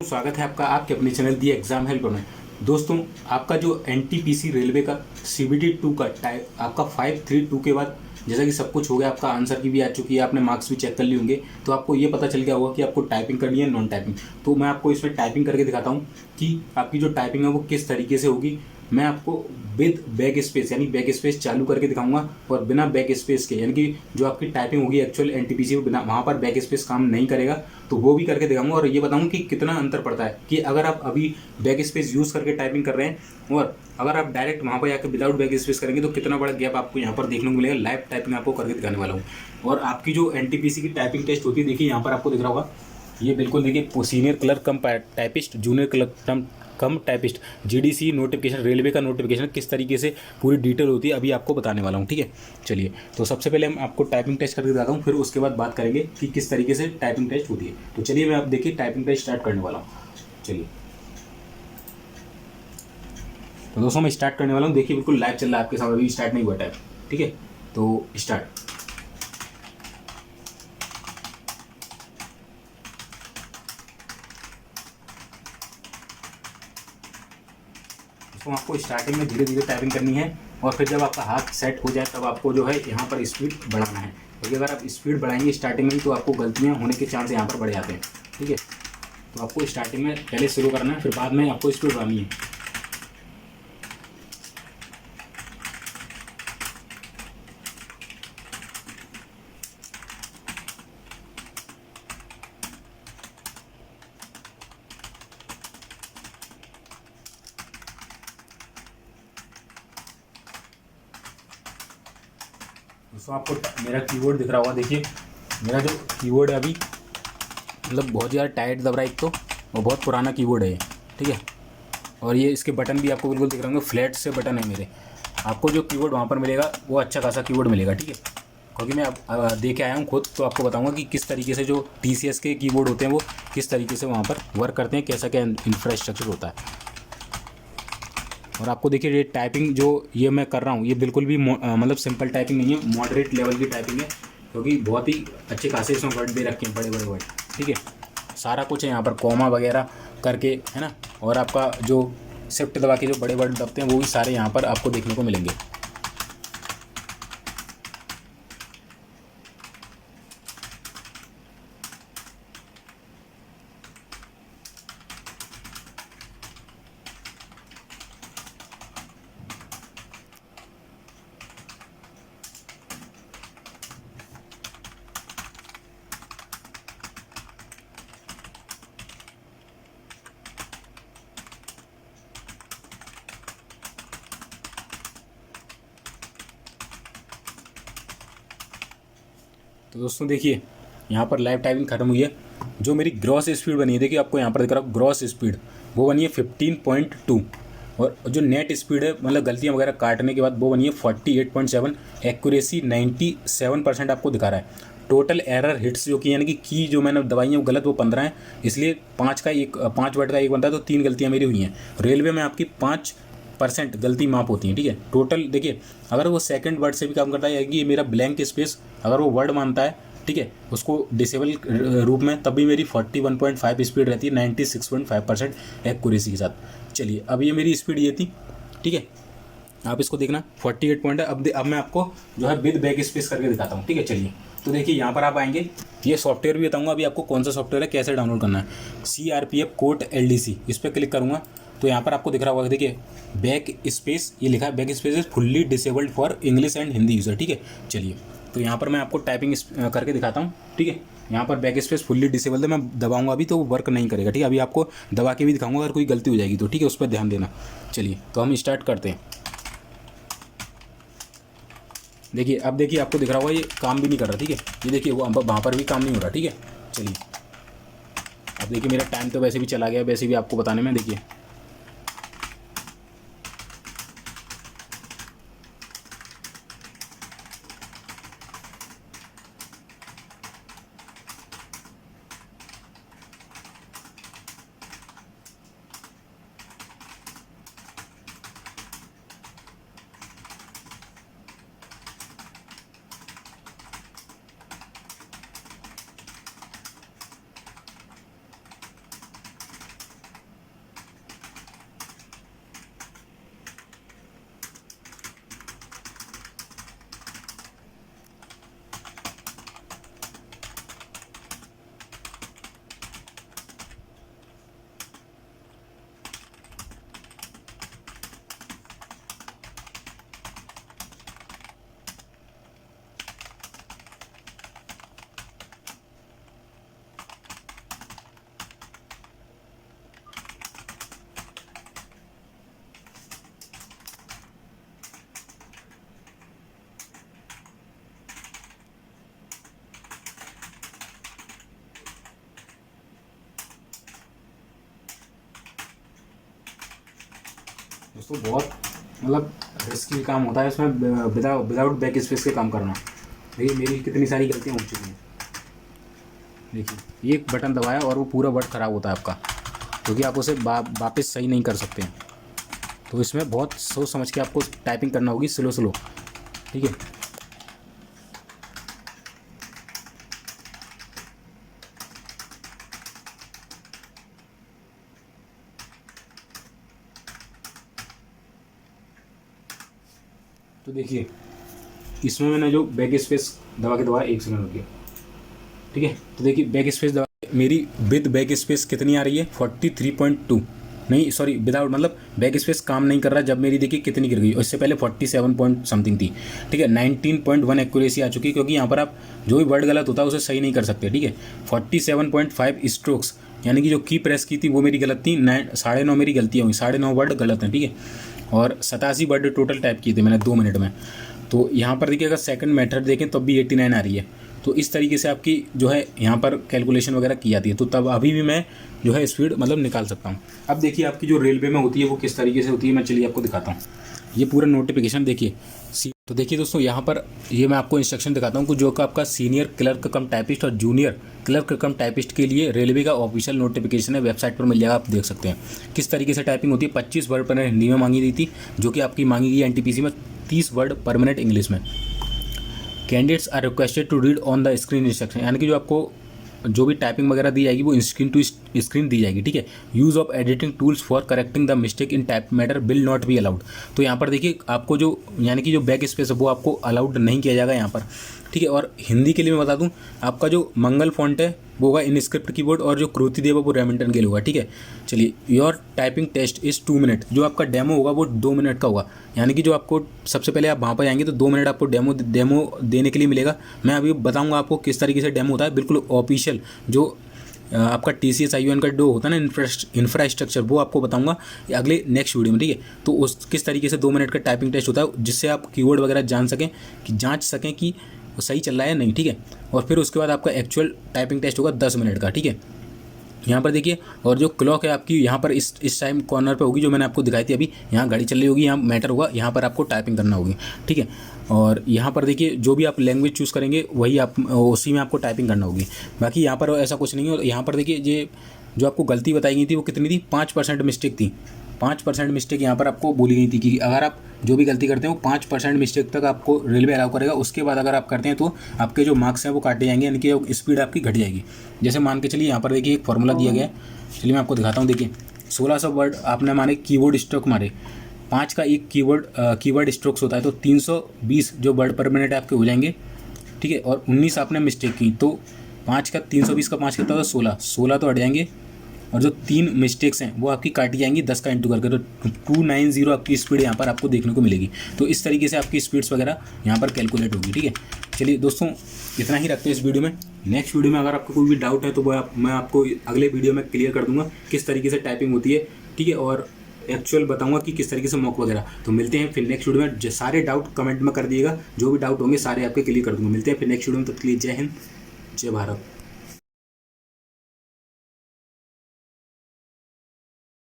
स्वागत है आपका आपके अपने चैनल दी एग्जाम हेल्पर में। दोस्तों, आपका जो एनटीपीसी रेलवे का सीबीटी 2 का टाइप आपका 532 के बाद जैसा कि सब कुछ हो गया, आपका आंसर की भी आ चुकी है, आपने मार्क्स भी चेक कर लिए होंगे, तो आपको ये पता चल गया होगा कि आपको टाइपिंग करनी है नॉन टाइपिंग। तो मैं आपको इसमें टाइपिंग करके दिखाता हूँ कि आपकी जो टाइपिंग है वो किस तरीके से होगी। मैं आपको विद बैक स्पेस यानी बैक स्पेस चालू करके दिखाऊंगा और बिना बैक स्पेस के, यानी कि जो आपकी टाइपिंग होगी एक्चुअल एनटीपीसी वो बिना वहाँ पर बैक स्पेस काम नहीं करेगा, तो वो भी करके दिखाऊंगा। और ये बताऊंगा कि कितना अंतर पड़ता है कि अगर आप अभी बैक स्पेस यूज़ करके टाइपिंग कर रहे हैं और अगर आप डायरेक्ट वहाँ पर जाकर विदाउट बैक स्पेस करेंगे तो कितना बड़ा गैप आपको यहाँ पर देखने को मिलेगा। लाइव टाइपिंग आपको करके दिखाने वाला हूँ। और आपकी जो एनटीपीसी की टाइपिंग टेस्ट होती है, देखिए यहाँ पर आपको दिख रहा होगा, ये बिल्कुल देखिए सीनियर क्लर्क कम टाइपिस्ट, जूनियर क्लर्क कम टाइपिस्ट, जीडीसी नोटिफिकेशन, रेलवे का नोटिफिकेशन किस तरीके से पूरी डिटेल होती है अभी आपको बताने वाला हूँ। ठीक है, चलिए तो सबसे पहले हम आपको टाइपिंग टेस्ट करके बताता हूँ, फिर उसके बाद बात करेंगे कि किस तरीके से टाइपिंग टेस्ट होती है। तो चलिए मैं आप देखिए टाइपिंग टेस्ट स्टार्ट करने वाला हूँ। चलिए तो दोस्तों मैं स्टार्ट करने वाला हूँ। देखिए बिल्कुल लाइव चल रहा है आपके सामने, अभी स्टार्ट नहीं हुआ टाइप। ठीक है, तो स्टार्ट। इसको आपको स्टार्टिंग में धीरे धीरे टाइपिंग करनी है और फिर जब आपका हाथ सेट हो जाए तब आपको जो है यहाँ पर स्पीड बढ़ाना है, क्योंकि अगर आप स्पीड बढ़ाएंगे स्टार्टिंग में ही तो आपको गलतियाँ होने के चांस यहाँ पर बढ़ जाते हैं। ठीक है, तो आपको स्टार्टिंग में पहले शुरू करना है, फिर बाद में आपको स्पीड बढ़ानी है। दोस्तों आपको मेरा कीबोर्ड दिख रहा होगा, देखिए मेरा जो कीबोर्ड है अभी मतलब बहुत ज़्यादा टाइट दब रहा है एक तो, और बहुत पुराना कीबोर्ड है ये। ठीक है, और ये इसके बटन भी आपको बिल्कुल दिख रहे होंगे, फ्लैट से बटन है मेरे। आपको जो कीबोर्ड वहाँ पर मिलेगा वो अच्छा खासा कीबोर्ड मिलेगा। ठीक है, क्योंकि मैं अब दे के आया हूँ खुद, तो आपको बताऊँगा कि किस तरीके से जो टीसीएस के कीबोर्ड होते हैं वो किस तरीके से वहाँ पर वर्क करते हैं, कैसा क्या इंफ्रास्ट्रक्चर होता है। और आपको देखिए ये टाइपिंग जो ये मैं कर रहा हूँ ये बिल्कुल भी मतलब सिंपल टाइपिंग नहीं है, मॉडरेट लेवल की टाइपिंग है, क्योंकि बहुत ही अच्छे खासे इसमें वर्ड दे रखे हैं, बड़े बड़े वर्ड। ठीक है, सारा कुछ है यहाँ पर, कॉमा वगैरह करके, है ना। और आपका जो शिफ्ट दबा के जो बड़े वर्ड दबते हैं वो भी सारे यहाँ पर आपको देखने को मिलेंगे। तो दोस्तों देखिए यहाँ पर लाइव टाइपिंग खत्म हुई है। जो मेरी ग्रॉस स्पीड बनी है, देखिए आपको यहाँ पर दिख रहा है ग्रॉस स्पीड, वो बनी है 15.2। और जो नेट स्पीड है मतलब गलतियाँ वगैरह काटने के बाद वो बनी है 48.7। एक्यूरेसी 97% आपको दिखा रहा है। टोटल एरर हिट्स जो कि यानी कि की जो मैंने दवाई है वो गलत, वो 15 है, इसलिए 5 वर्ड का एक बनता है, तो 3 गलतियाँ मेरी हुई हैं। रेलवे में आपकी 5% गलती माफ होती है। ठीक है, टोटल देखिए अगर वो सेकंड वर्ड से भी काम करता है कि ये मेरा ब्लैंक स्पेस अगर वो वर्ड मानता है, ठीक है, उसको डिसेबल रूप में, तब भी मेरी 41.5 स्पीड रहती है 96.5% एक्यूरेसी के साथ। चलिए अब ये मेरी स्पीड ये थी। ठीक है, आप इसको देखना 48 पॉइंट है। अब मैं आपको जो है विद बैक स्पेस करके दिखाता हूँ। ठीक है, चलिए तो देखिए यहाँ पर आप आएंगे, ये सॉफ्टवेयर भी बताऊँगा अभी आपको कौन सा सॉफ्टवेयर है, कैसे डाउनलोड करना है। CRPF कोट LDC, इस पर क्लिक करूँगा तो यहाँ पर आपको दिख रहा होगा, देखिए बैक स्पेस, ये लिखा है back space is fully disabled for English and Hindi user. ठीक है, चलिए तो यहाँ पर मैं आपको टाइपिंग करके दिखाता हूँ। ठीक है, यहाँ पर बैक स्पेस फुल्ली डिसेबल्ड है, मैं दबाऊंगा अभी तो वो वर्क नहीं करेगा। ठीक है, अभी आपको दबा के भी दिखाऊंगा अगर कोई गलती हो जाएगी तो। ठीक है, उस पर ध्यान देना। चलिए तो हम स्टार्ट करते हैं। देखिए अब देखिए आपको दिख रहा होगा ये काम भी नहीं कर रहा। ठीक है, ये देखिए वो वहाँ पर भी काम नहीं हो रहा। ठीक है, चलिए अब देखिए मेरा टाइम तो वैसे भी चला गया, वैसे भी आपको बताने में। देखिए दोस्तों बहुत मतलब रिस्की काम होता है इसमें विदाउट बैक स्पेस के काम करना। देखिए मेरी कितनी सारी गलतियाँ हो चुकी हैं। देखिए एक बटन दबाया और वो पूरा वर्ड ख़राब होता है आपका, क्योंकि आप उसे वापस सही नहीं कर सकते हैं। तो इसमें बहुत सोच समझ के आपको टाइपिंग करना होगी, स्लो, ठीक है। तो देखिए इसमें मैंने जो बैक स्पेस दबा के दबाया, 1 सेकंड रुकिए, ठीक है। तो देखिए बैक स्पेस दबा मेरी विद बैक स्पेस कितनी आ रही है, 43.2, नहीं सॉरी विदाउट, मतलब बैक स्पेस काम नहीं कर रहा जब मेरी देखिए कितनी गिर गई। और इससे पहले 47 पॉइंट समथिंग थी, ठीक है। 19.1 एक्यूरेसी आ चुकी है, क्योंकि यहाँ पर आप जो भी वर्ड गलत होता है उसे सही नहीं कर सकते, ठीक है। 47.5 स्ट्रोक्स, यानी कि जो की प्रेस की थी वो मेरी गलत थी, 9.5 मेरी गलतियाँ हुई, 9.5 वर्ड गलत हैं, ठीक है। और 87 वर्ड टोटल टाइप किए थे मैंने 2 मिनट में। तो यहाँ पर देखिए अगर सेकंड मेथड देखें तब भी 89 आ रही है। तो इस तरीके से आपकी जो है यहाँ पर कैलकुलेशन वगैरह की जाती है। तो तब अभी भी मैं जो है स्पीड मतलब निकाल सकता हूँ। अब देखिए आपकी जो रेलवे में होती है वो किस तरीके से होती है, मैं चलिए आपको दिखाता हूँ। ये पूरा नोटिफिकेशन देखिए। तो देखिए दोस्तों यहाँ पर ये मैं आपको इंस्ट्रक्शन दिखाता हूँ कि जो कि आपका सीनियर क्लर्क कम टाइपिस्ट और जूनियर क्लर्क कम टाइपिस्ट के लिए रेलवे का ऑफिशियल नोटिफिकेशन है, वेबसाइट पर मिल जाएगा, आप देख सकते हैं किस तरीके से टाइपिंग होती है। 25 वर्ड पर हिंदी में मांगी गई थी, जो कि आपकी मांगी गई एनटीपीसी में 30 वर्ड पर मिनट इंग्लिश में। Candidates are requested to read on the screen instruction, यानी कि जो आपको जो भी टाइपिंग वगैरह दी जाएगी वो स्क्रीन टू स्क्रीन दी जाएगी, ठीक है। Use of editing tools for correcting the mistake in type matter will not be allowed. तो यहाँ पर देखिए आपको जो यानी कि जो बैक स्पेस है वो आपको अलाउड नहीं किया जाएगा यहाँ पर, ठीक है। और हिंदी के लिए मैं बता दूं, आपका जो मंगल फॉन्ट है वो होगा इन स्क्रिप्ट कीबोर्ड, और जो क्रोती देव है वो रेमिंटन के लिए होगा, ठीक है। चलिए your typing test is 2 minute, जो आपका डेमो होगा वो 2 मिनट का होगा, यानी कि जो आपको सबसे पहले आप वहाँ पर जाएंगे तो 2 मिनट आपको डेमो देने के लिए मिलेगा। मैं अभी बताऊँगा आपको किस तरीके से डेमो होता है, बिल्कुल ऑफिशियल जो आपका TCS IUN का जो होता है ना इंफ्रास्ट्रक्चर, वो आपको बताऊंगा अगले नेक्स्ट वीडियो में, ठीक है। तो उस किस तरीके से 2 मिनट का टाइपिंग टेस्ट होता है, जिससे आप कीवर्ड वगैरह जांच सकें कि सही चल रहा है या नहीं, ठीक है। और फिर उसके बाद आपका एक्चुअल टाइपिंग टेस्ट होगा 10 मिनट का, ठीक है। यहाँ पर देखिए, और जो क्लॉक है आपकी यहाँ पर इस टाइम कॉर्नर पे होगी, जो मैंने आपको दिखाई थी अभी, यहाँ घड़ी चल रही होगी, यहाँ मैटर होगा, यहाँ पर आपको टाइपिंग करना होगी, ठीक है। और यहाँ पर देखिए जो भी आप लैंग्वेज चूज़ करेंगे वही आप उसी में आपको टाइपिंग करना होगी। बाकी यहाँ पर ऐसा कुछ नहीं है। और यहाँ पर देखिए ये जो आपको गलती बताई गई थी वो कितनी थी, 5% मिस्टेक थी। 5% मिस्टेक यहाँ पर आपको बोली गई थी कि अगर आप जो भी गलती करते हैं वो 5% मिस्टेक तक आपको रेलवे अलाउ करेगा। उसके बाद अगर आप करते हैं तो आपके जो मार्क्स हैं वो काटे जाएंगे, यानी कि स्पीड आपकी घट जाएगी। जैसे मान के चलिए यहाँ पर देखिए एक फॉर्मूला दिया गया है, चलिए मैं आपको दिखाता हूँ। देखिए 1600 वर्ड आपने मारे कीबोर्ड स्ट्रोक मारे, 5 का एक कीवर्ड स्ट्रोक्स होता है, तो 320 जो वर्ड पर मिनट आपके हो जाएंगे, ठीक है। और 19 आपने मिस्टेक की, तो 5 का 320 का 5 कितना होता है, 16 तो हट जाएंगे। और जो 3 मिस्टेक्स हैं वो आपकी काटी जाएंगी 10 का इंटू करके, तो 290 आपकी स्पीड यहाँ पर आपको देखने को मिलेगी। तो इस तरीके से आपकी स्पीड्स वगैरह यहाँ पर कैलकुलेट होगी, ठीक है। चलिए दोस्तों इतना ही रखते हैं इस वीडियो में। नेक्स्ट वीडियो में अगर आपको कोई भी डाउट है तो वो मैं आपको अगले वीडियो में क्लियर कर दूंगा किस तरीके से टाइपिंग होती है, ठीक है। और एक्चुअल बताऊंगा कि किस तरीके से मॉक वगैरह। तो मिलते हैं फिर नेक्स्ट वीडियो में। सारे डाउट कमेंट में कर दिएगा, जो भी डाउट होंगे सारे आपके क्लियर कर दूंगा। मिलते हैं फिर नेक्स्ट वीडियो में, तब तक के लिए जय हिंद, जय भारत।